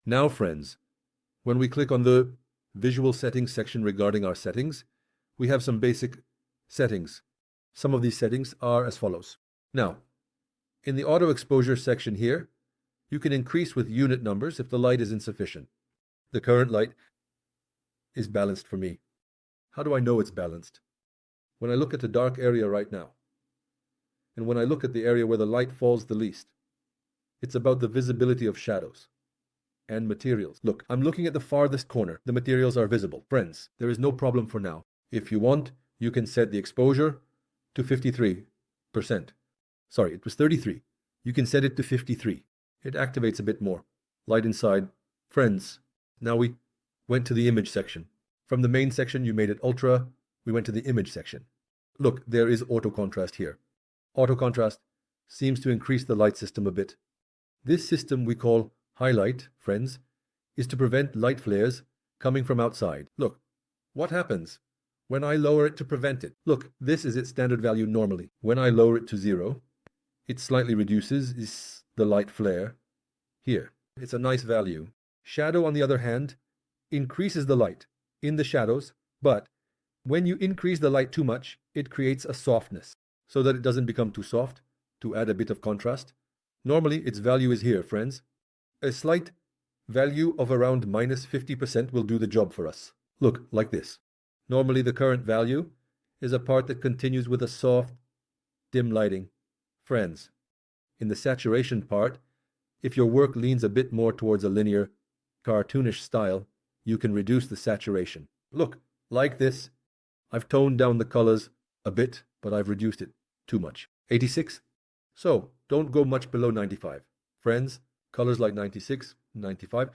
Now, friends, when we click on the Visual Settings section regarding our settings, we have some basic settings. Some of these settings are as follows. Now, in the Auto Exposure section here, you can increase with unit numbers if the light is insufficient. The current light is balanced for me. How do I know it's balanced? When I look at the dark area right now, and when I look at the area where the light falls the least, it's about the visibility of shadows and materials. Look, I'm looking at the farthest corner. The materials are visible. Friends, there is no problem for now. If you want, you can set the exposure to 53%. Sorry, it was 33. You can set it to 53. It activates a bit more. Light inside. Friends, now we went to the image section. From the main section, you made it ultra. We went to the image section. Look, there is auto contrast here. Auto contrast seems to increase the light system a bit. This system we call highlight, friends, is to prevent light flares coming from outside. Look, what happens when I lower it to prevent it? Look, this is its standard value normally. When I lower it to 0, it slightly reduces the light flare here. It's a nice value. Shadow, on the other hand, increases the light in the shadows, but when you increase the light too much, it creates a softness so that it doesn't become too soft, to add a bit of contrast. Normally, its value is here, friends. A slight value of around minus 50% will do the job for us. Look, like this. Normally, the current value is a part that continues with a soft, dim lighting. Friends, in the saturation part, if your work leans a bit more towards a linear, cartoonish style, you can reduce the saturation. Look, like this. I've toned down the colors a bit, but I've reduced it too much. 86? So, don't go much below 95. Friends, colors like 96, 95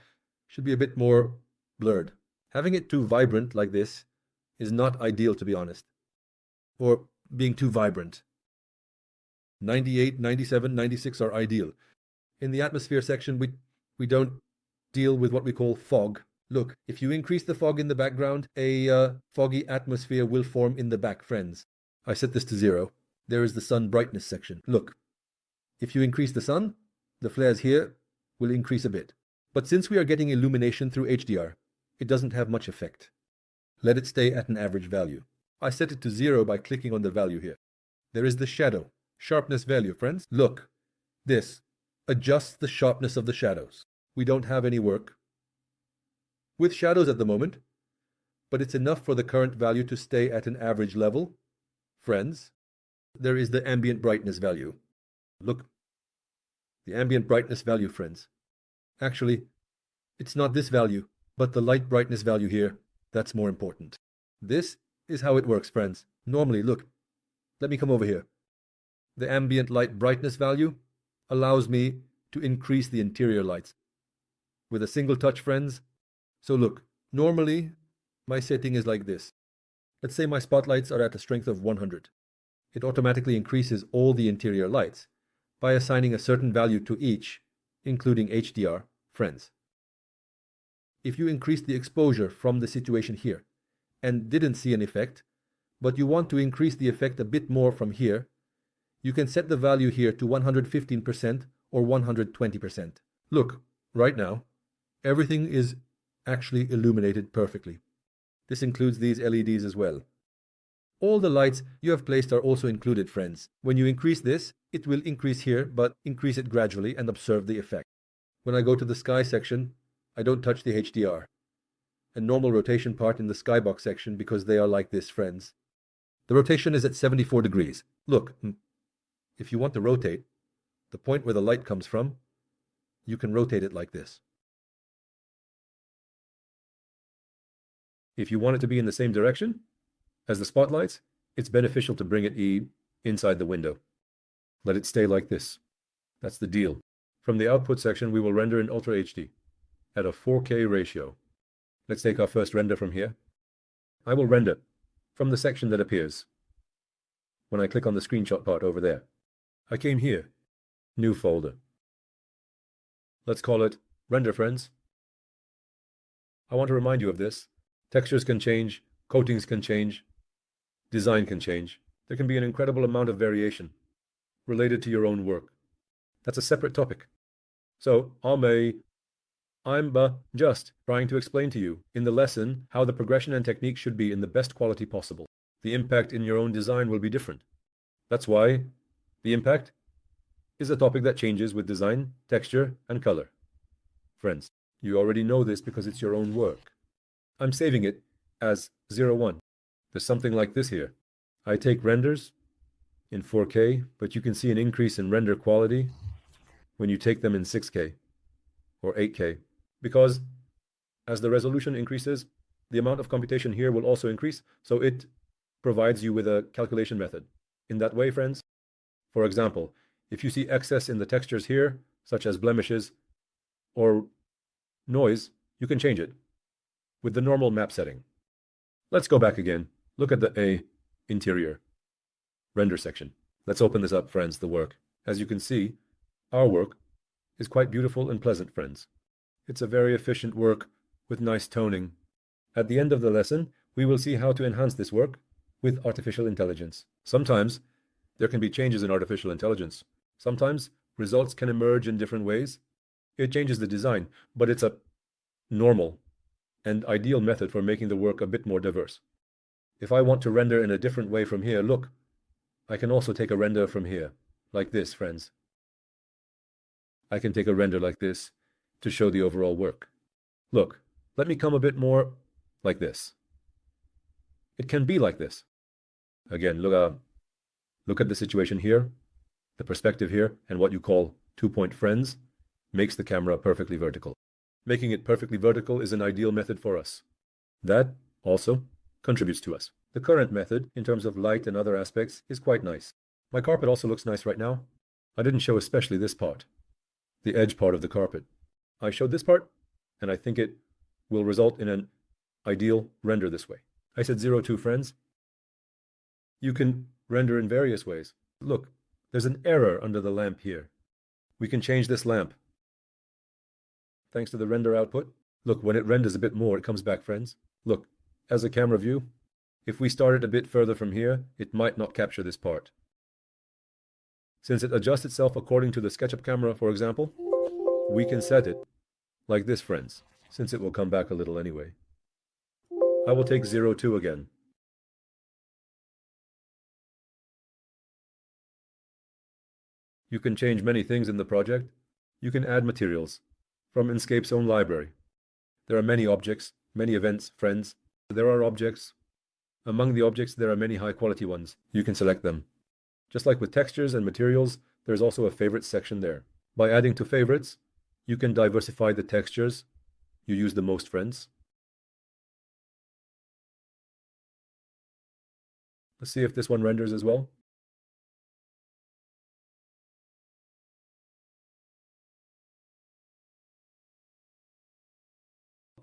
should be a bit more blurred. Having it too vibrant like this is not ideal, to be honest. Or being too vibrant. 98, 97, 96 are ideal. In the atmosphere section, we don't deal with what we call fog. Look, if you increase the fog in the background, a foggy atmosphere will form in the back, friends. I set this to 0. There is the sun brightness section. Look, if you increase the sun, the flares here will increase a bit. But since we are getting illumination through HDR, it doesn't have much effect. Let it stay at an average value. I set it to 0 by clicking on the value here. There is the shadow, sharpness value, friends. Look, this adjusts the sharpness of the shadows. We don't have any work with shadows at the moment, but it's enough for the current value to stay at an average level. Friends, there is the ambient brightness value. Look, the ambient brightness value, friends. Actually, it's not this value, but the light brightness value here. That's more important. This is how it works, friends. Normally, look, let me come over here. The ambient light brightness value allows me to increase the interior lights with a single touch, friends. So look, normally my setting is like this. Let's say my spotlights are at a strength of 100. It automatically increases all the interior lights by assigning a certain value to each, including HDR, friends. If you increase the exposure from the situation here and didn't see an effect, but you want to increase the effect a bit more from here, you can set the value here to 115% or 120%. Look, right now, everything is actually illuminated perfectly. This includes these LEDs as well. All the lights you have placed are also included, friends. When you increase this, it will increase here, but increase it gradually and observe the effect. When I go to the sky section, I don't touch the HDR and normal rotation part in the skybox section because they are like this, friends. The rotation is at 74 degrees. Look, if you want to rotate, the point where the light comes from, you can rotate it like this. If you want it to be in the same direction as the spotlights, it's beneficial to bring it inside the window. Let it stay like this. That's the deal. From the output section, we will render in Ultra HD at a 4K ratio. Let's take our first render from here. I will render from the section that appears when I click on the screenshot part over there. I came here, new folder. Let's call it Render, friends. I want to remind you of this. Textures can change, coatings can change, design can change. There can be an incredible amount of variation related to your own work. That's a separate topic. So, I'm just trying to explain to you in the lesson how the progression and technique should be in the best quality possible. The impact in your own design will be different. That's why the impact is a topic that changes with design, texture, and color. Friends, you already know this because it's your own work. I'm saving it as 01. There's something like this here. I take renders in 4K, but you can see an increase in render quality when you take them in 6K or 8K, because as the resolution increases, the amount of computation here will also increase, so it provides you with a calculation method. In that way, friends, for example, if you see excess in the textures here, such as blemishes or noise, you can change it with the normal map setting. Let's go back again. Look at the A interior render section. Let's open this up, friends, the work. As you can see, our work is quite beautiful and pleasant, friends. It's a very efficient work with nice toning. At the end of the lesson, we will see how to enhance this work with artificial intelligence. Sometimes there can be changes in artificial intelligence. Sometimes results can emerge in different ways. It changes the design, but it's a normal and ideal method for making the work a bit more diverse. If I want to render in a different way from here, look, I can also take a render from here, like this, friends. I can take a render like this to show the overall work. Look, let me come a bit more like this. It can be like this. Again, look at the situation here, the perspective here, and what you call 2-point friends makes the camera perfectly vertical. Making it perfectly vertical is an ideal method for us. That also contributes to us. The current method, in terms of light and other aspects, is quite nice. My carpet also looks nice right now. I didn't show especially this part, the edge part of the carpet. I showed this part, and I think it will result in an ideal render this way. I said 02, friends. You can render in various ways. Look, there's an error under the lamp here. We can change this lamp. Thanks to the render output. Look, when it renders a bit more, it comes back, friends. Look, as a camera view, if we start it a bit further from here, it might not capture this part. Since it adjusts itself according to the SketchUp camera, for example, we can set it like this, friends, since it will come back a little anyway. I will take 02 again. You can change many things in the project. You can add materials from Enscape's own library. There are many objects, many events, friends. There are objects. Among the objects, there are many high-quality ones. You can select them. Just like with textures and materials, there's also a favorites section there. By adding to favorites, you can diversify the textures you use the most, friends. Let's see if this one renders as well.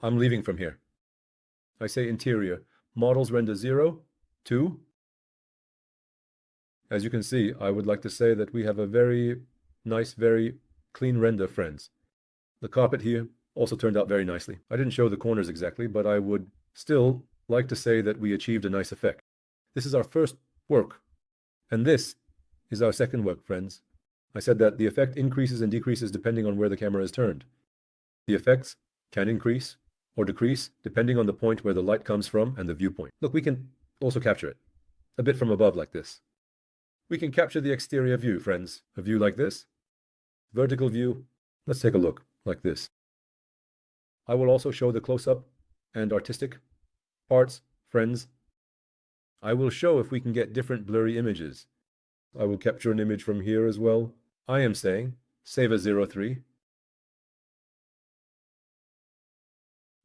I'm leaving from here. I say interior. Models render 0, 2. As you can see, I would like to say that we have a very nice, very clean render, friends. The carpet here also turned out very nicely. I didn't show the corners exactly, but I would still like to say that we achieved a nice effect. This is our first work, and this is our second work, friends. I said that the effect increases and decreases depending on where the camera is turned. The effects can increase or decrease depending on the point where the light comes from and the viewpoint. Look, we can also capture it a bit from above like this. We can capture the exterior view, friends. A view like this. Vertical view. Let's take a look like this. I will also show the close-up and artistic parts, friends. I will show if we can get different blurry images. I will capture an image from here as well. I am saying save as 03.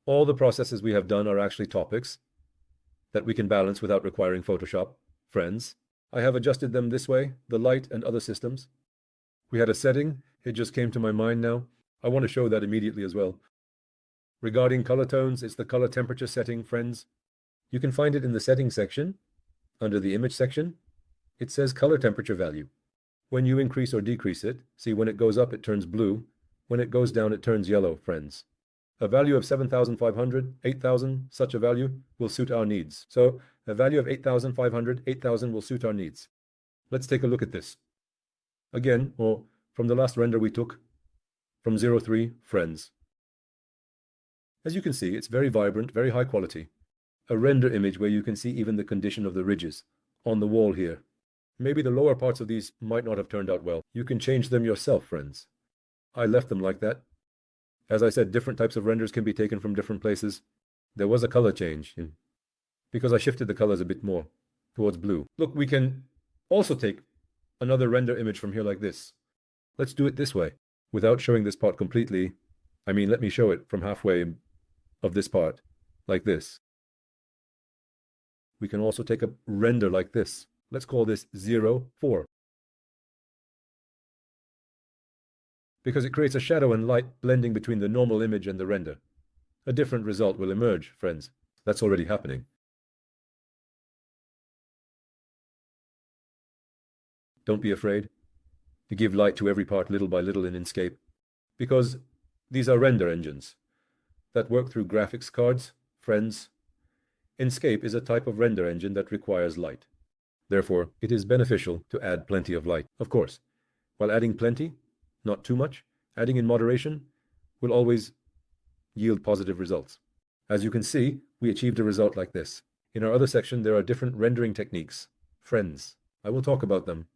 All the processes we have done are actually topics that we can balance without requiring Photoshop, friends. I have adjusted them this way, the light and other systems. We had a setting, it just came to my mind now. I want to show that immediately as well. Regarding color tones, it's the color temperature setting, friends. You can find it in the settings section. Under the image section, it says color temperature value. When you increase or decrease it, see when it goes up it turns blue, when it goes down it turns yellow, friends. A value of 7,500, 8,000, such a value will suit our needs. So a value of 8,500, 8,000 will suit our needs. Let's take a look at this. Again, or from the last render we took, from 03, friends. As you can see, it's very vibrant, very high quality. A render image where you can see even the condition of the ridges on the wall here. Maybe the lower parts of these might not have turned out well. You can change them yourself, friends. I left them like that. As I said, different types of renders can be taken from different places. There was a color change because I shifted the colors a bit more towards blue. Look, we can also take another render image from here like this. Let's do it this way. Without showing this part completely, let me show it from halfway of this part, like this. We can also take a render like this. Let's call this 0, 4. Because it creates a shadow and light blending between the normal image and the render. A different result will emerge, friends. That's already happening. Don't be afraid to give light to every part little by little in Enscape, because these are render engines that work through graphics cards, friends. Enscape is a type of render engine that requires light. Therefore, it is beneficial to add plenty of light. Of course, while adding plenty, not too much, adding in moderation will always yield positive results. As you can see, we achieved a result like this. In our other section, there are different rendering techniques. Friends, I will talk about them